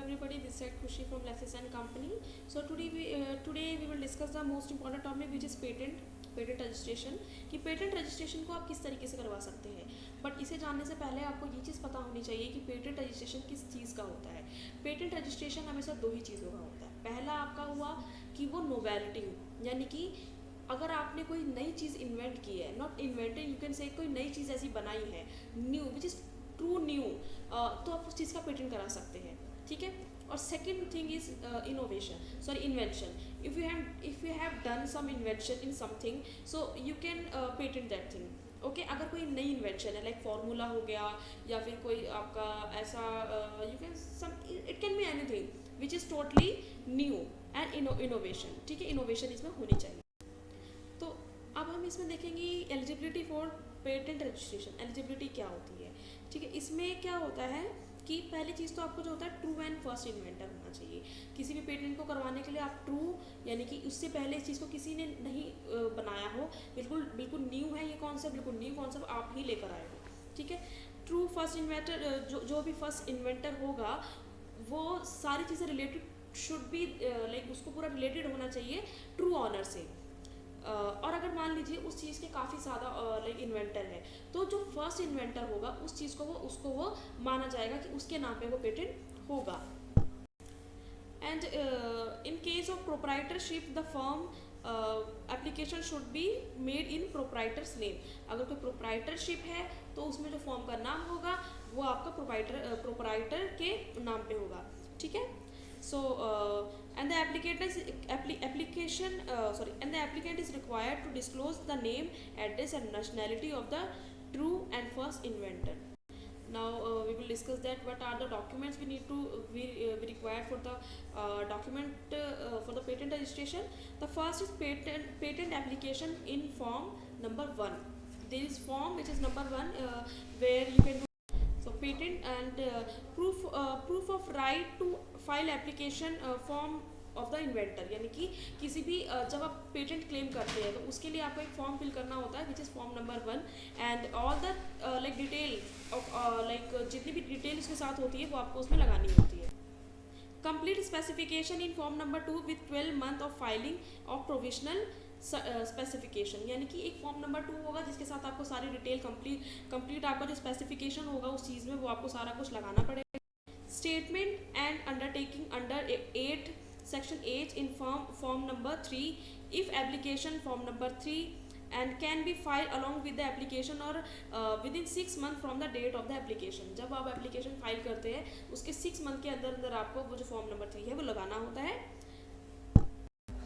everybody, this is Khushi from Lexis and Company. So today we will discuss the most important topic which is patent registration कि patent registration को आप किस तरीके से करवा सकते हैं. बट इसे जानने से पहले आपको ये चीज़ पता होनी चाहिए कि पेटेंट रजिस्ट्रेशन किस चीज़ का होता है. पेटेंट रजिस्ट्रेशन हमेशा दो ही चीज़ों का होता है. पहला आपका हुआ कि वो नोवेलिटी हो, यानी कि अगर आपने कोई नई चीज़ इन्वेंट की है, not invented, you can say कोई नई चीज़ ऐसी बनाई है new which is true new, तो आप उस चीज़ का पेटेंट करा सकते हैं. ठीक है. और second thing is invention. if you have done some invention in something, so you can patent that thing. Okay अगर कोई नई इन्वेंशन है, लाइक फार्मूला हो गया या फिर कोई आपका ऐसा you can sum, it can be anything which is totally new and innovation. ठीक है, इनोवेशन इसमें होनी चाहिए. तो अब हम इसमें देखेंगे eligibility for patent registration. Eligibility क्या होती है. ठीक है, इसमें क्या होता है कि पहली चीज़ तो आपको जो होता है ट्रू एंड फर्स्ट इन्वेंटर होना चाहिए. किसी भी पेटेंट को करवाने के लिए आप ट्रू, यानी कि उससे पहले इस चीज़ को किसी ने नहीं बनाया हो, बिल्कुल न्यू है ये कॉन्सेप्ट, बिल्कुल न्यू कॉन्सेप्ट आप ही लेकर आए हो. ठीक है. ट्रू फर्स्ट इन्वेंटर, जो भी फर्स्ट इन्वेंटर होगा वो सारी चीज़ें रिलेटेड शुड बी लाइक उसको पूरा रिलेटेड होना चाहिए ट्रू ऑनर से. और अगर मान लीजिए उस चीज़ के काफ़ी ज़्यादा लाइक इन्वेंटर है, तो जो फर्स्ट इन्वेंटर होगा उस चीज़ को उसको वो माना जाएगा कि उसके नाम पे वो पेटेंट होगा. And in case of proprietorship the firm application should be made in proprietors name. अगर कोई प्रोप्राइटरशिप है तो उसमें जो फर्म का नाम होगा वो आपका प्रोप्राइटर के नाम पे होगा. ठीक है. So and the applicant is required to disclose the name, address and nationality of the true and first inventor. Now we will discuss that what are the documents we need to be required for the document for the patent registration. The first is patent application in form number 1. There is form which is number 1 where you can do patent and proof of right to file application form of the inventor. यानी कि किसी भी जब आप patent claim करते हैं तो उसके लिए आपको एक फॉर्म फिल करना होता है which is form number 1. And all the like detail of like जितनी भी डिटेल उसके साथ होती है वो आपको उसमें लगानी होती है. Complete specification in form number 2 with 12 month of filing of provisional specification. यानी कि एक फॉर्म नंबर 2 होगा जिसके साथ आपको सारी डिटेल कंप्लीट आपका जो स्पेसिफिकेशन होगा उस चीज़ में वो आपको सारा कुछ लगाना पड़ेगा. Statement and undertaking under 8 section 8 in form number 3 if application form number 3 and can be filed along with the application or within 6 months from the date of the application. जब आप एप्लीकेशन फाइल करते हैं उसके 6 month के अंदर आपको वो जो फॉर्म नंबर 3 है वो लगाना होता है.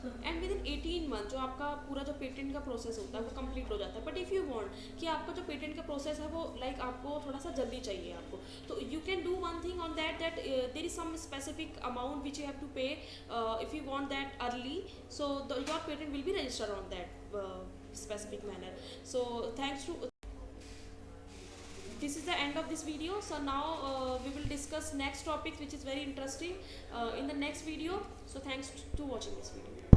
एंड विद इन 18 मंथ जो आपका पूरा जो पेटेंट का प्रोसेस होता है वो कंप्लीट हो जाता है. बट इफ़ यू वांट कि आपका जो पेटेंट का प्रोसेस है वो लाइक आपको थोड़ा सा जल्दी चाहिए आपको, तो you can do one thing on that there is some specific amount which you have to pay if you want that early, so your patent will be registered on that specific manner. So thanks to this is the end of this video. So now we will discuss next topic which is very interesting in the next video. So thanks to watching this video.